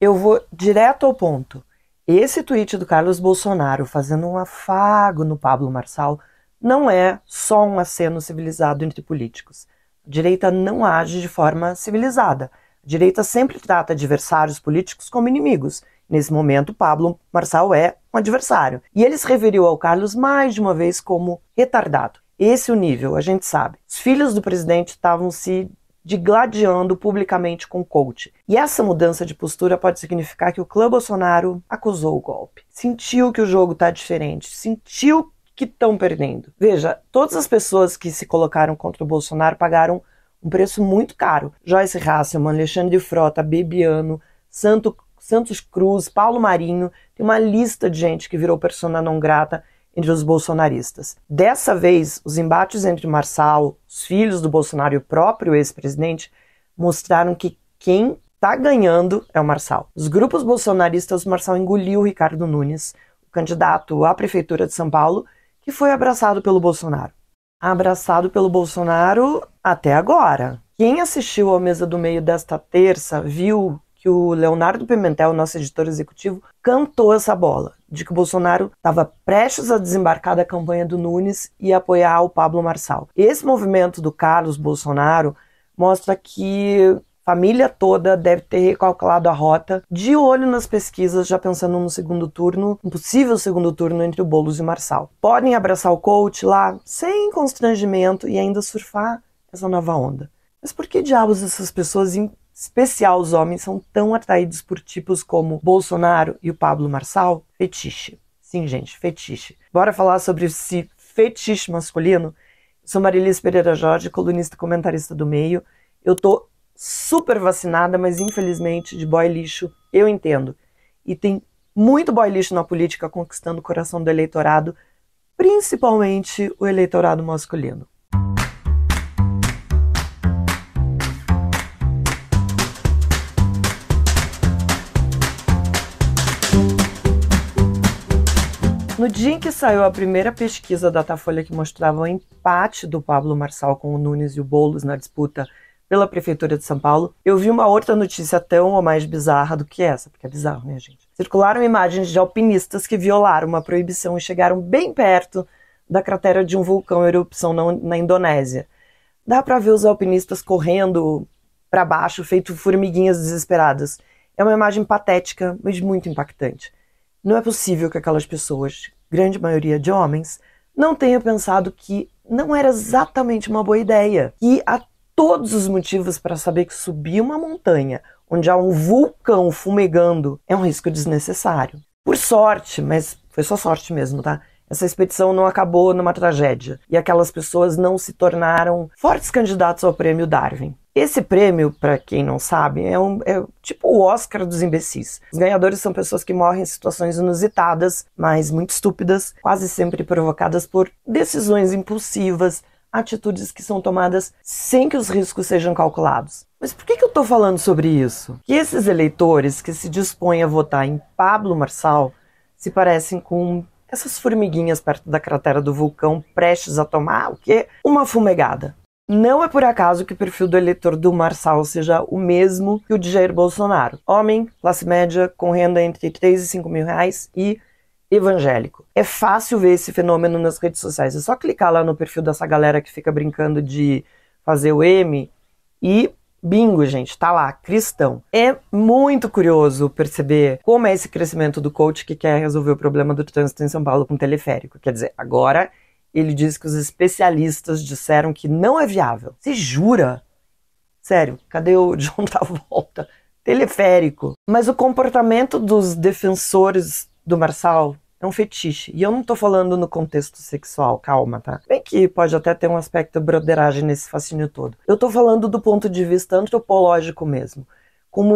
Eu vou direto ao ponto. Esse tweet do Carlos Bolsonaro fazendo um afago no Pablo Marçal não é só um aceno civilizado entre políticos. A direita não age de forma civilizada. A direita sempre trata adversários políticos como inimigos. Nesse momento, Pablo Marçal é um adversário. E ele se referiu ao Carlos mais de uma vez como retardado. Esse é o nível, a gente sabe. Os filhos do presidente estavam se digladiando publicamente com o coach. E essa mudança de postura pode significar que o clã Bolsonaro acusou o golpe. Sentiu que o jogo está diferente, sentiu que estão perdendo. Veja, todas as pessoas que se colocaram contra o Bolsonaro pagaram um preço muito caro. Joyce Hasselman, Alexandre Frota, Bebiano, Santos Cruz, Paulo Marinho, tem uma lista de gente que virou persona não grata entre os bolsonaristas. Dessa vez, os embates entre o Marçal, os filhos do Bolsonaro e o próprio ex-presidente mostraram que quem está ganhando é o Marçal. Os grupos bolsonaristas, o Marçal engoliu o Ricardo Nunes, o candidato à prefeitura de São Paulo, que foi abraçado pelo Bolsonaro. Abraçado pelo Bolsonaro até agora. Quem assistiu ao Mesa do Meio desta terça viu que o Leonardo Pimentel, nosso editor executivo, cantou essa bola, de que o Bolsonaro estava prestes a desembarcar da campanha do Nunes e apoiar o Pablo Marçal. Esse movimento do Carlos Bolsonaro mostra que a família toda deve ter recalculado a rota, de olho nas pesquisas, já pensando no segundo turno, um possível segundo turno entre o Boulos e o Marçal. Podem abraçar o coach lá, sem constrangimento, e ainda surfar essa nova onda. Mas por que diabos essas pessoas, em especial os homens, são tão atraídos por tipos como Bolsonaro e o Pablo Marçal? Fetiche. Sim, gente, fetiche. Bora falar sobre esse fetiche masculino? Eu sou Marilis Pereira Jorge, colunista e comentarista do Meio. Eu tô super vacinada, mas infelizmente de boy lixo eu entendo. E tem muito boy lixo na política conquistando o coração do eleitorado, principalmente o eleitorado masculino. No dia em que saiu a primeira pesquisa da Datafolha que mostrava o empate do Pablo Marçal com o Nunes e o Boulos na disputa pela Prefeitura de São Paulo, eu vi uma outra notícia tão ou mais bizarra do que essa, porque é bizarro, né, gente? Circularam imagens de alpinistas que violaram uma proibição e chegaram bem perto da cratera de um vulcão em erupção na Indonésia. Dá pra ver os alpinistas correndo para baixo, feito formiguinhas desesperadas. É uma imagem patética, mas muito impactante. Não é possível que aquelas pessoas, grande maioria de homens, não tenham pensado que não era exatamente uma boa ideia. E há todos os motivos para saber que subir uma montanha onde há um vulcão fumegando é um risco desnecessário. Por sorte, mas foi só sorte mesmo, tá? Essa expedição não acabou numa tragédia e aquelas pessoas não se tornaram fortes candidatos ao prêmio Darwin. Esse prêmio, para quem não sabe, é tipo o Oscar dos imbecis. Os ganhadores são pessoas que morrem em situações inusitadas, mas muito estúpidas, quase sempre provocadas por decisões impulsivas, atitudes que são tomadas sem que os riscos sejam calculados. Mas por que eu estou falando sobre isso? Que esses eleitores que se dispõem a votar em Pablo Marçal se parecem com essas formiguinhas perto da cratera do vulcão prestes a tomar o quê? Uma fumegada. Não é por acaso que o perfil do eleitor do Marçal seja o mesmo que o de Jair Bolsonaro. Homem, classe média, com renda entre 3 e 5 mil reais e evangélico. É fácil ver esse fenômeno nas redes sociais. É só clicar lá no perfil dessa galera que fica brincando de fazer o M e bingo, gente, tá lá, cristão. É muito curioso perceber como é esse crescimento do coach que quer resolver o problema do trânsito em São Paulo com teleférico. Quer dizer, agora ele diz que os especialistas disseram que não é viável. Você jura? Sério, cadê o John Travolta? Teleférico. Mas o comportamento dos defensores do Marçal é um fetiche. E eu não tô falando no contexto sexual, calma, tá? Bem que pode até ter um aspecto broderagem nesse fascínio todo. Eu tô falando do ponto de vista antropológico mesmo. Como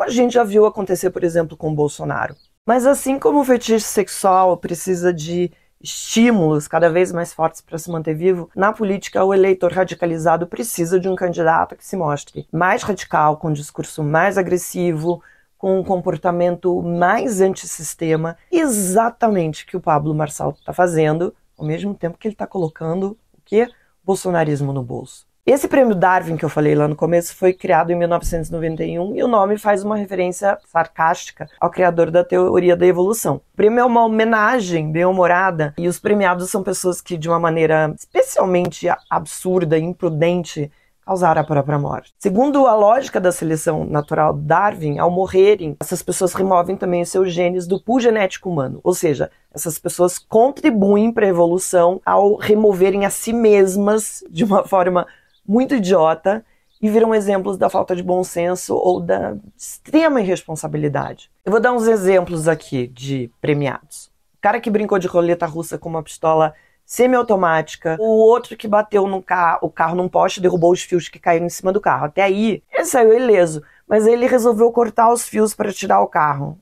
a gente já viu acontecer, por exemplo, com o Bolsonaro. Mas assim como o fetiche sexual precisa de estímulos cada vez mais fortes para se manter vivo, na política o eleitor radicalizado precisa de um candidato que se mostre mais radical, com um discurso mais agressivo, com um comportamento mais antissistema, exatamente o que o Pablo Marçal está fazendo, ao mesmo tempo que ele está colocando o quê? Bolsonarismo no bolso. Esse prêmio Darwin que eu falei lá no começo foi criado em 1991 e o nome faz uma referência sarcástica ao criador da teoria da evolução. O prêmio é uma homenagem bem-humorada e os premiados são pessoas que, de uma maneira especialmente absurda e imprudente, causaram a própria morte. Segundo a lógica da seleção natural Darwin, ao morrerem, essas pessoas removem também os seus genes do pool genético humano, ou seja, essas pessoas contribuem para a evolução ao removerem a si mesmas de uma forma muito idiota e viram exemplos da falta de bom senso ou da extrema irresponsabilidade. Eu vou dar uns exemplos aqui de premiados. O cara que brincou de roleta russa com uma pistola semiautomática, o outro que bateu o carro num poste e derrubou os fios que caíram em cima do carro. Até aí, ele saiu ileso, mas ele resolveu cortar os fios para tirar o carro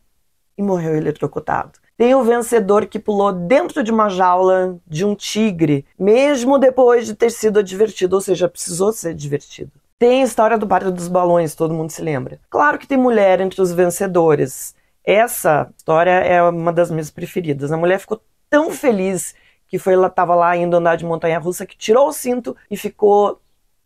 e morreu eletrocutado. Tem o vencedor que pulou dentro de uma jaula de um tigre, mesmo depois de ter sido advertido, ou seja, precisou ser advertido. Tem a história do Parque dos Balões, todo mundo se lembra. Claro que tem mulher entre os vencedores. Essa história é uma das minhas preferidas. A mulher ficou tão feliz que estava lá indo andar de montanha-russa que tirou o cinto e ficou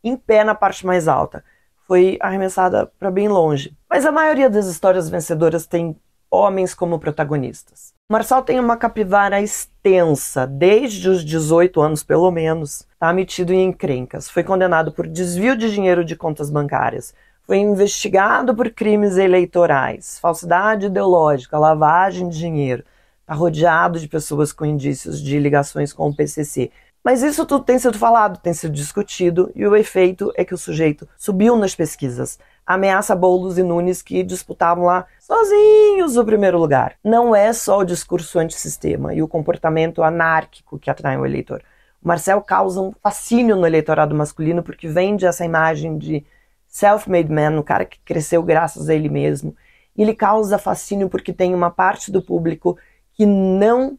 em pé na parte mais alta. Foi arremessada para bem longe. Mas a maioria das histórias vencedoras tem homens como protagonistas. Marçal tem uma capivara extensa, desde os 18 anos pelo menos. Está metido em encrencas. Foi condenado por desvio de dinheiro de contas bancárias. Foi investigado por crimes eleitorais, falsidade ideológica, lavagem de dinheiro. Está rodeado de pessoas com indícios de ligações com o PCC. Mas isso tudo tem sido falado, tem sido discutido, e o efeito é que o sujeito subiu nas pesquisas. Ameaça Boulos e Nunes, que disputavam lá sozinhos o primeiro lugar. Não é só o discurso antissistema e o comportamento anárquico que atrai o eleitor. O Marcel causa um fascínio no eleitorado masculino porque vende essa imagem de self-made man, um cara que cresceu graças a ele mesmo. E ele causa fascínio porque tem uma parte do público que não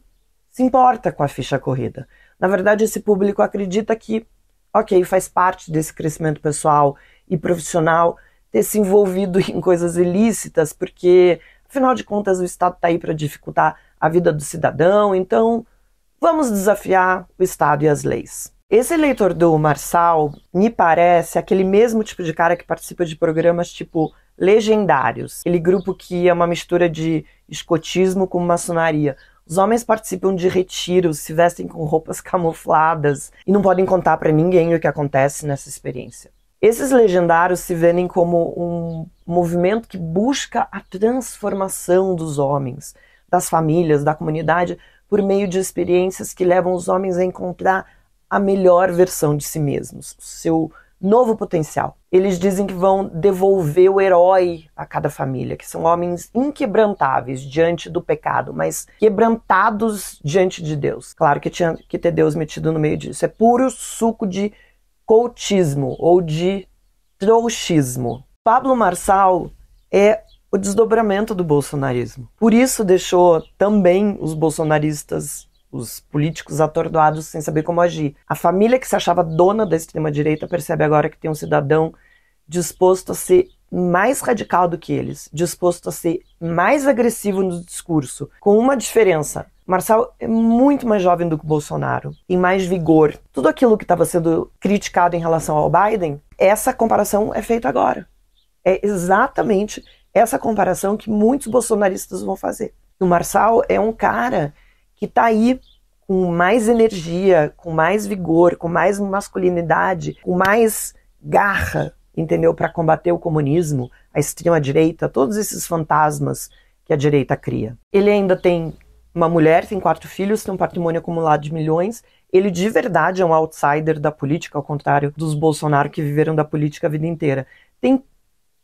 se importa com a ficha corrida. Na verdade, esse público acredita que, ok, faz parte desse crescimento pessoal e profissional ter se envolvido em coisas ilícitas, porque, afinal de contas, o Estado está aí para dificultar a vida do cidadão, então vamos desafiar o Estado e as leis. Esse eleitor do Marçal me parece aquele mesmo tipo de cara que participa de programas tipo Legendários, aquele grupo que é uma mistura de escotismo com maçonaria. Os homens participam de retiros, se vestem com roupas camufladas e não podem contar para ninguém o que acontece nessa experiência. Esses legendários se vendem como um movimento que busca a transformação dos homens, das famílias, da comunidade, por meio de experiências que levam os homens a encontrar a melhor versão de si mesmos, o seu novo potencial. Eles dizem que vão devolver o herói a cada família, que são homens inquebrantáveis diante do pecado, mas quebrantados diante de Deus. Claro que tinha que ter Deus metido no meio disso. É puro suco de coachismo ou de trouxismo. Pablo Marçal é o desdobramento do bolsonarismo. Por isso deixou também os bolsonaristas, os políticos atordoados sem saber como agir. A família que se achava dona da extrema-direita percebe agora que tem um cidadão disposto a ser mais radical do que eles, disposto a ser mais agressivo no discurso, com uma diferença. Marçal é muito mais jovem do que o Bolsonaro, tem mais vigor. Tudo aquilo que estava sendo criticado em relação ao Biden, essa comparação é feita agora. É exatamente essa comparação que muitos bolsonaristas vão fazer. O Marçal é um cara que está aí com mais energia, com mais vigor, com mais masculinidade, com mais garra, entendeu? Para combater o comunismo, a extrema-direita, todos esses fantasmas que a direita cria. Ele ainda tem uma mulher, tem 4 filhos, tem um patrimônio acumulado de milhões. Ele de verdade é um outsider da política, ao contrário dos Bolsonaro que viveram da política a vida inteira. Tem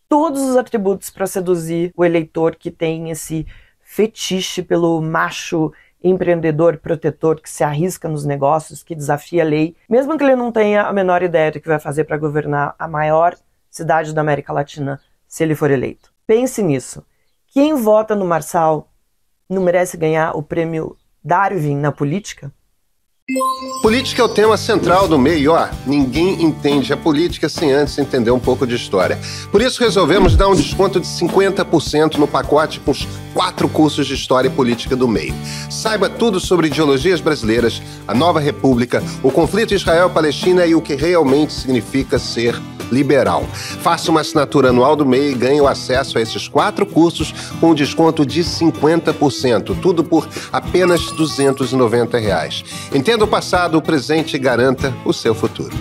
todos os atributos para seduzir o eleitor que tem esse fetiche pelo macho empreendedor, protetor, que se arrisca nos negócios, que desafia a lei, mesmo que ele não tenha a menor ideia do que vai fazer para governar a maior cidade da América Latina, se ele for eleito. Pense nisso. Quem vota no Marçal não merece ganhar o prêmio Darwin na política? Política é o tema central do MEI, ó. Ninguém entende a política sem antes entender um pouco de história. Por isso resolvemos dar um desconto de 50% no pacote com os 4 cursos de História e Política do MEI. Saiba tudo sobre ideologias brasileiras, a nova república, o conflito Israel-Palestina e o que realmente significa ser liberal. Faça uma assinatura anual do MEI e ganhe o acesso a esses 4 cursos com desconto de 50%, tudo por apenas R$ 290. Entenda o passado, o presente e garanta o seu futuro.